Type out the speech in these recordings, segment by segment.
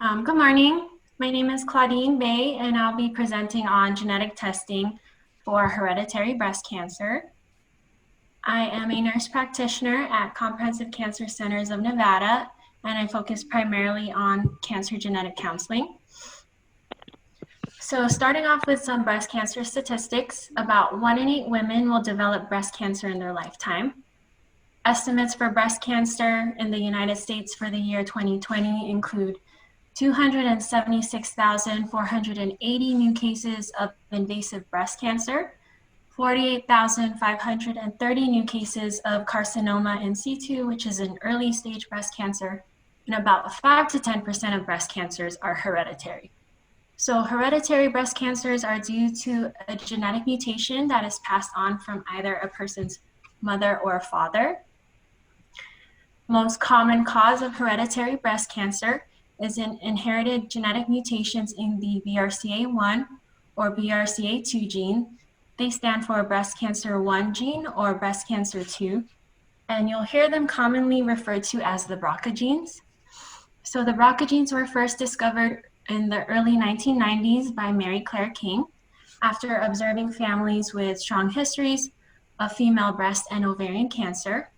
Good morning. My name is Claudine Bae, and I'll be presenting on genetic testing for hereditary breast cancer. I am a nurse practitioner at Comprehensive Cancer Centers of Nevada, and I focus primarily on cancer genetic counseling. So starting off with some breast cancer statistics, about 1 in 8 women will develop breast cancer in their lifetime. Estimates for breast cancer in the United States for the year 2020 include 276,480 new cases of invasive breast cancer, 48,530 new cases of carcinoma in situ, which is an early stage breast cancer, and about 5 to 10% of breast cancers are hereditary. So hereditary breast cancers are due to a genetic mutation that is passed on from either a person's mother or father. Most common cause of hereditary breast cancer is in inherited genetic mutations in the BRCA1 or BRCA2 gene. They stand for breast cancer 1 gene or breast cancer 2, and you'll hear them commonly referred to as the BRCA genes. So the BRCA genes were first discovered in the early 1990s by Mary Claire King after observing families with strong histories of female breast and ovarian cancer.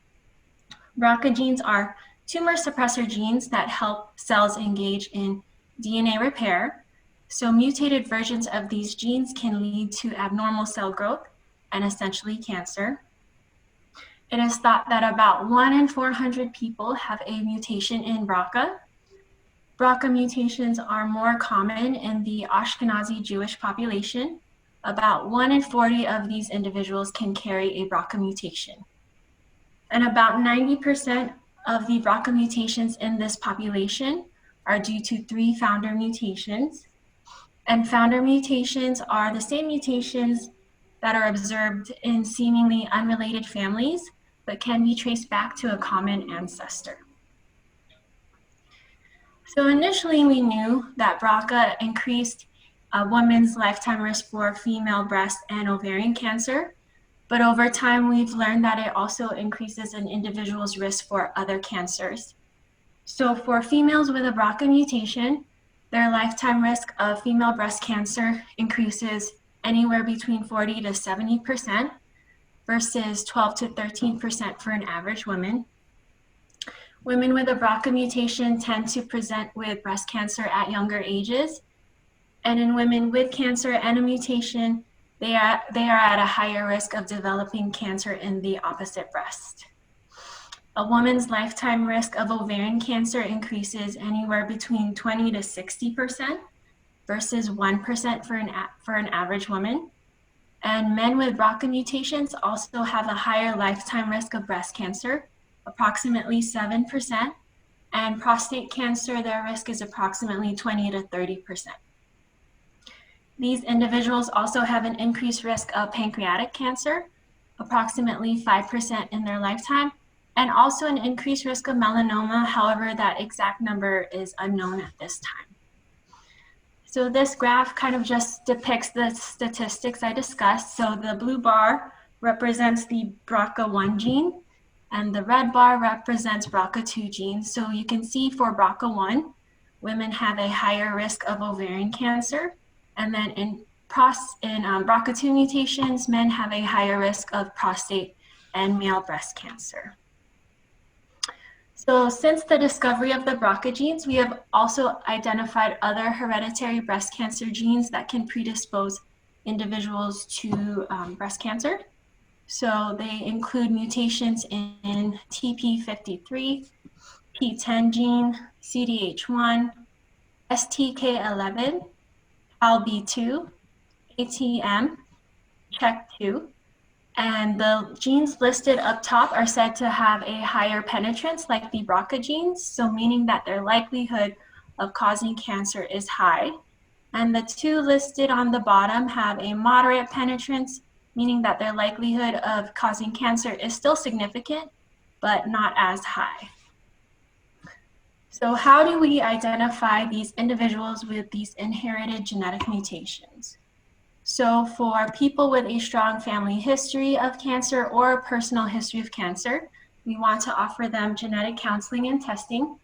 BRCA genes are tumor suppressor genes that help cells engage in DNA repair. So mutated versions of these genes can lead to abnormal cell growth and essentially cancer. It is thought that about 1 in 400 people have a mutation in BRCA. BRCA mutations are more common in the Ashkenazi Jewish population. About 1 in 40 of these individuals can carry a BRCA mutation. And about 90% of the BRCA mutations in this population are due to 3 founder mutations. And founder mutations are the same mutations that are observed in seemingly unrelated families, but can be traced back to a common ancestor. So initially we knew that BRCA increased a woman's lifetime risk for female breast and ovarian cancer, but over time we've learned that it also increases an individual's risk for other cancers. So for females with a BRCA mutation, their lifetime risk of female breast cancer increases anywhere between 40 to 70% versus 12 to 13% for an average woman. Women with a BRCA mutation tend to present with breast cancer at younger ages. And in women with cancer and a mutation, they are at a higher risk of developing cancer in the opposite breast. A woman's lifetime risk of ovarian cancer increases anywhere between 20 to 60% versus 1% for an average woman. And men with BRCA mutations also have a higher lifetime risk of breast cancer, approximately 7%, and prostate cancer, their risk is approximately 20 to 30%. These individuals also have an increased risk of pancreatic cancer, approximately 5% in their lifetime, and also an increased risk of melanoma. However, that exact number is unknown at this time. So this graph kind of just depicts the statistics I discussed. So the blue bar represents the BRCA1 gene, and the red bar represents BRCA2 gene. So you can see for BRCA1, women have a higher risk of ovarian cancer, and then in BRCA2 mutations, men have a higher risk of prostate and male breast cancer. So since the discovery of the BRCA genes, we have also identified other hereditary breast cancer genes that can predispose individuals to breast cancer. So they include mutations in TP53, P10 gene, CDH1, STK11, ALB2, ATM, CHEK2, and the genes listed up top are said to have a higher penetrance like the BRCA genes, so meaning that their likelihood of causing cancer is high. And the 2 listed on the bottom have a moderate penetrance, meaning that their likelihood of causing cancer is still significant, but not as high. So how do we identify these individuals with these inherited genetic mutations? So for people with a strong family history of cancer or a personal history of cancer, we want to offer them genetic counseling and testing.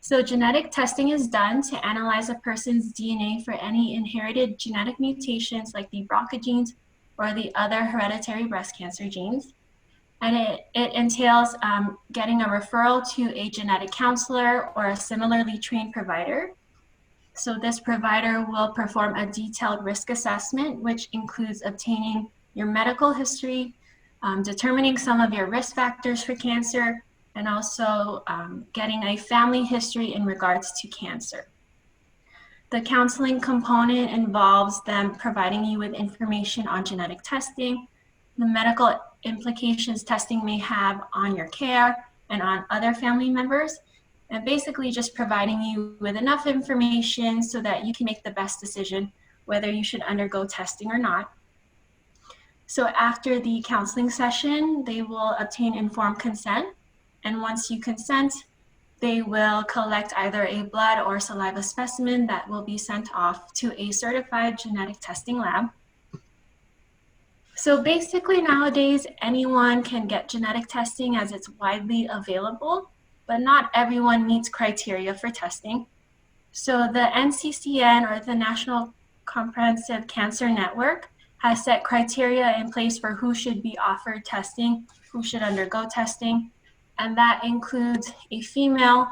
So genetic testing is done to analyze a person's DNA for any inherited genetic mutations like the BRCA genes or the other hereditary breast cancer genes. And it entails getting a referral to a genetic counselor or a similarly trained provider. So this provider will perform a detailed risk assessment, which includes obtaining your medical history, determining some of your risk factors for cancer, and also getting a family history in regards to cancer. The counseling component involves them providing you with information on genetic testing, the medical implications testing may have on your care and on other family members, and basically just providing you with enough information so that you can make the best decision whether you should undergo testing or not. So after the counseling session, they will obtain informed consent, and once you consent, they will collect either a blood or saliva specimen that will be sent off to a certified genetic testing lab. So basically nowadays, anyone can get genetic testing as it's widely available, but not everyone meets criteria for testing. So the NCCN, or the National Comprehensive Cancer Network, has set criteria in place for who should be offered testing, who should undergo testing, and that includes a female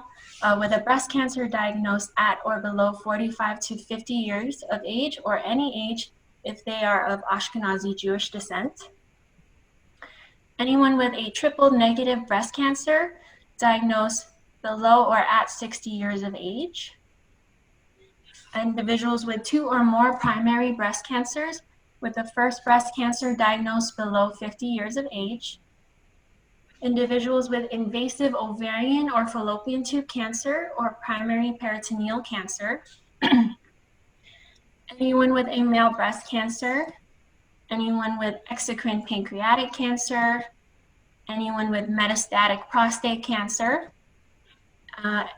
with a breast cancer diagnosed at or below 45 to 50 years of age, or any age if they are of Ashkenazi Jewish descent. Anyone with a triple negative breast cancer diagnosed below or at 60 years of age. Individuals with 2 or more primary breast cancers with the first breast cancer diagnosed below 50 years of age. Individuals with invasive ovarian or fallopian tube cancer or primary peritoneal cancer. Anyone with a male breast cancer, anyone with exocrine pancreatic cancer, anyone with metastatic prostate cancer,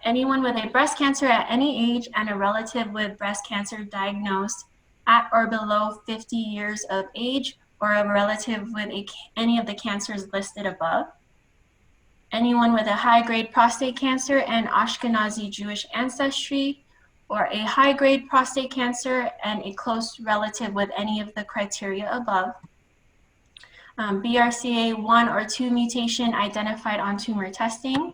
anyone with a breast cancer at any age and a relative with breast cancer diagnosed at or below 50 years of age, or a relative with any of the cancers listed above. Anyone with a high-grade prostate cancer and Ashkenazi Jewish ancestry, or a high-grade prostate cancer and a close relative with any of the criteria above. BRCA1 or 2 mutation identified on tumor testing.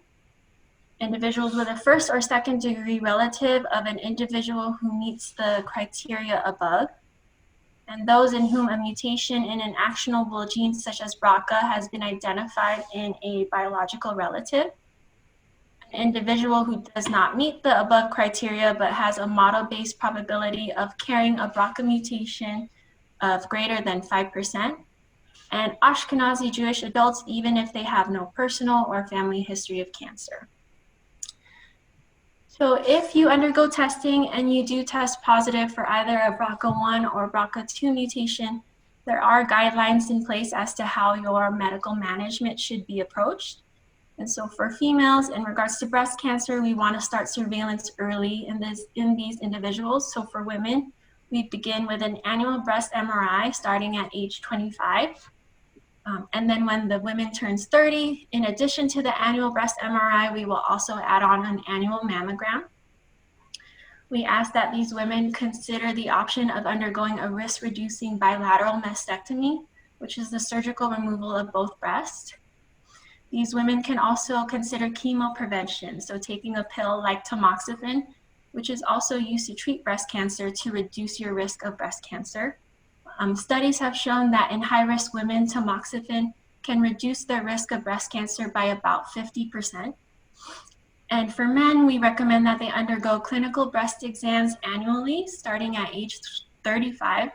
Individuals with a first or second degree relative of an individual who meets the criteria above. And those in whom a mutation in an actionable gene such as BRCA has been identified in a biological relative. An individual who does not meet the above criteria but has a model-based probability of carrying a BRCA mutation of greater than 5%, and Ashkenazi Jewish adults even if they have no personal or family history of cancer. So if you undergo testing and you do test positive for either a BRCA1 or BRCA2 mutation, there are guidelines in place as to how your medical management should be approached. And so for females, in regards to breast cancer, we want to start surveillance early in these individuals. So for women, we begin with an annual breast MRI starting at age 25. And then when the women turns 30, in addition to the annual breast MRI, we will also add on an annual mammogram. We ask that these women consider the option of undergoing a risk-reducing bilateral mastectomy, which is the surgical removal of both breasts. These women can also consider chemo prevention, so taking a pill like tamoxifen, which is also used to treat breast cancer to reduce your risk of breast cancer. Studies have shown that in high-risk women, tamoxifen can reduce their risk of breast cancer by about 50%. And for men, we recommend that they undergo clinical breast exams annually, starting at age 35.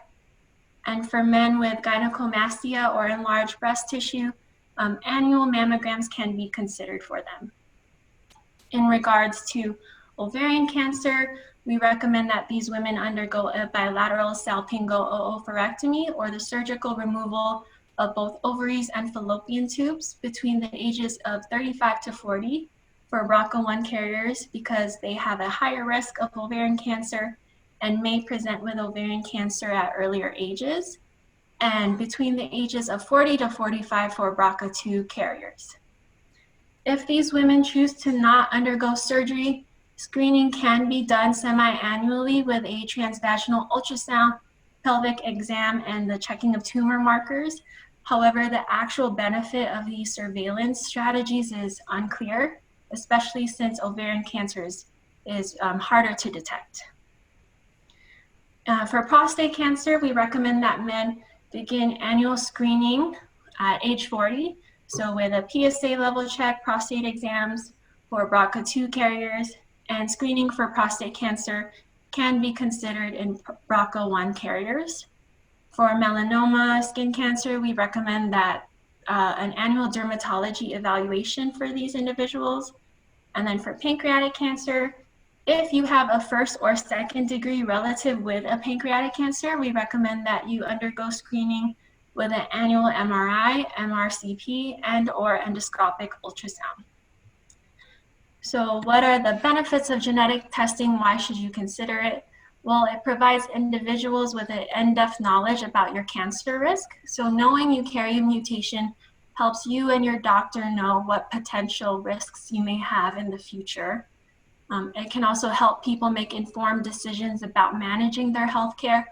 And for men with gynecomastia or enlarged breast tissue, annual mammograms can be considered for them. In regards to ovarian cancer, we recommend that these women undergo a bilateral salpingo-oophorectomy, or the surgical removal of both ovaries and fallopian tubes between the ages of 35 to 40 for BRCA1 carriers, because they have a higher risk of ovarian cancer and may present with ovarian cancer at earlier ages, and between the ages of 40 to 45 for BRCA2 carriers. If these women choose to not undergo surgery, Screening can be done semi-annually with a transvaginal ultrasound, pelvic exam, and the checking of tumor markers. However, the actual benefit of these surveillance strategies is unclear, especially since ovarian cancer is harder to detect. For prostate cancer, we recommend that men begin annual screening at age 40. So with a PSA level check, prostate exams for BRCA2 carriers, and screening for prostate cancer can be considered in BRCA1 carriers. For melanoma skin cancer, we recommend that an annual dermatology evaluation for these individuals. And then for pancreatic cancer, if you have a first or second degree relative with a pancreatic cancer, we recommend that you undergo screening with an annual MRI, MRCP, and/or endoscopic ultrasound. So what are the benefits of genetic testing? Why should you consider it? Well, it provides individuals with an in-depth knowledge about your cancer risk. So knowing you carry a mutation helps you and your doctor know what potential risks you may have in the future. It can also help people make informed decisions about managing their healthcare.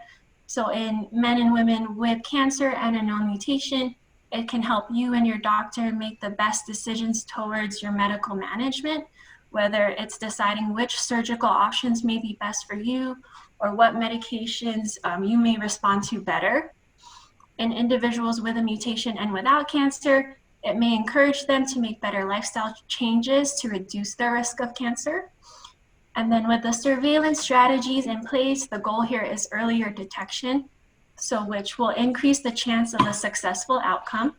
So in men and women with cancer and a known mutation, it can help you and your doctor make the best decisions towards your medical management, whether it's deciding which surgical options may be best for you or what medications you may respond to better. In individuals with a mutation and without cancer, it may encourage them to make better lifestyle changes to reduce their risk of cancer. And then with the surveillance strategies in place, the goal here is earlier detection, so which will increase the chance of a successful outcome.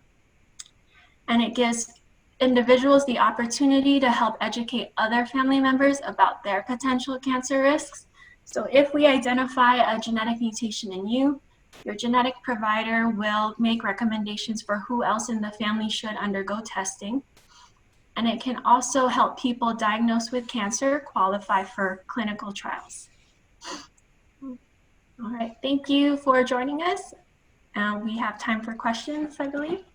And it gives individuals the opportunity to help educate other family members about their potential cancer risks. So if we identify a genetic mutation in you, your genetic provider will make recommendations for who else in the family should undergo testing. And it can also help people diagnosed with cancer qualify for clinical trials. All right, thank you for joining us. We have time for questions, I believe.